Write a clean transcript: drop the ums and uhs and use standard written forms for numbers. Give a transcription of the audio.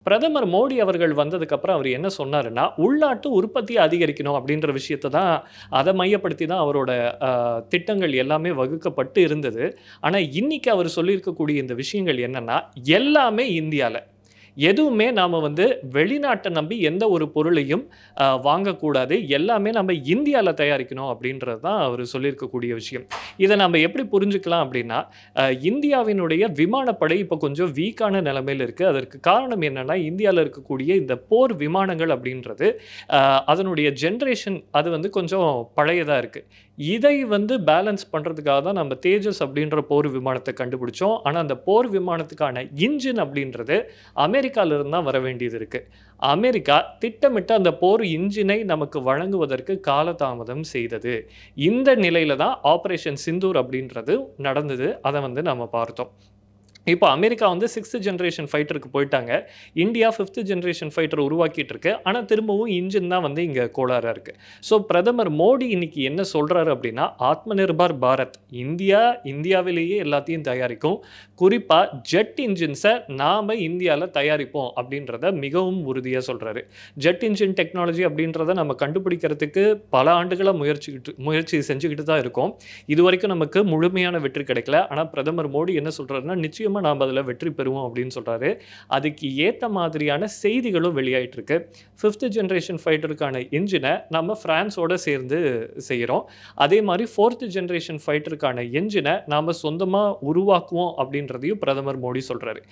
பிரதமர் மோடி அவர்கள் வந்ததுக்கப்புறம் அவர் என்ன சொன்னாருன்னா, உள்நாட்டு உற்பத்திய அதிகரிக்கணும் அப்படின்ற விஷயத்த தான் அத மையப்படுத்தி தான் அவரோட அ திட்டங்கள் எல்லாமே வகுக்கப்பட்டு இருந்தது. ஆனா, இன்னைக்கு அவர் சொல்லியிருக்கக்கூடிய இந்த விஷயங்கள் என்னன்னா, எல்லாமே இந்தியால. எதுவுமே நாம வந்து வெளிநாட்ட நம்பி எந்த ஒரு பொருளையும் வாங்கக்கூடாது. எல்லாமே நம்ம இந்தியால தயாரிக்கணும் அப்படின்றது தான் அவரு சொல்லியிருக்கக்கூடிய விஷயம். இத நம்ம எப்படி புரிஞ்சுக்கலாம் அப்படின்னா, இந்தியாவினுடைய விமானப்படை இப்ப கொஞ்சம் வீக்கான நிலைமையில இருக்கு. அதற்கு காரணம் என்னன்னா, இந்தியால இருக்கக்கூடிய இந்த போர் விமானங்கள் அப்படின்றது, அ அதனுடைய ஜெனரேஷன் அது வந்து கொஞ்சம் பழையதா இருக்கு. இதை வந்து பேலன்ஸ் பண்றதுக்காக தான் நம்ம தேஜஸ் அப்படின்ற போர் விமானத்த கண்டுபிடிச்சோம். ஆனா, அந்த போர் விமானத்துக்கான இன்ஜின் அப்படின்றது அமெரிக்கால இருந்து தான் வர வேண்டியது இருக்கு. அமெரிக்கா திட்டமிட்டு அந்த போர் இன்ஜினை நமக்கு வழங்குவதற்கு காலதாமதம் செய்தது. இந்த நிலையில தான் ஆப்பரேஷன் சிந்தூர் அப்படின்றது நடந்தது. அத வந்து நம்ம பார்த்தோம். இப்போ அமெரிக்கா வந்து 6த் ஜெனரேஷன் ஃபைட்டருக்கு போயிட்டாங்க. இந்தியா 5த் ஜெனரேஷன் ஃபைட்டர் உருவாக்கிட்டு இருக்கு. ஆனா திரும்பவும் இன்ஜின் தான் வந்து இங்க கோளாறா இருக்கு. ஸோ பிரதமர் மோடி இன்னைக்கு என்ன சொல்றாரு அப்படின்னா, ஆத்ம நிர்பார் பாரத். இந்தியா இந்தியாவிலேயே எல்லாத்தையும் தயாரிக்கும். குறிப்பா ஜெட் இன்ஜின்ஸ நாம இந்தியால தயாரிப்போம் அப்படின்றத மிகவும் உறுதியா சொல்றாரு. ஜெட் இன்ஜின் டெக்னாலஜி அப்படின்றத நம்ம கண்டுபிடிக்கிறதுக்கு பல ஆண்டுகளா முயற்சி செஞ்சுகிட்டு தான் இருக்கோம். இதுவரைக்கும் நமக்கு முழுமையான வெற்றி கிடைக்கல. ஆனா பிரதமர் மோடி என்ன சொல்றாருன்னா, நிச்சயமா நாம அதுல வெற்றி பெறுவோம் அப்படின்னு சொல்றாரு. அதுக்கு ஏத்த மாதிரியான செய்திகளும் வெளியாயிட்டு இருக்கு. 5த் ஜெனரேஷன் ஃபைட்டருக்கான என்ஜின நம்ம பிரான்ஸோட சேர்ந்து செய்றோம். அதே மாரி 4த் ஜெனரேஷன் ஃபைட்டருக்கான என்ஜின நாம சொந்தமா உருவாக்குவோம் அப்படின்றதையும் பிரதமர் மோடி சொல்றாரு.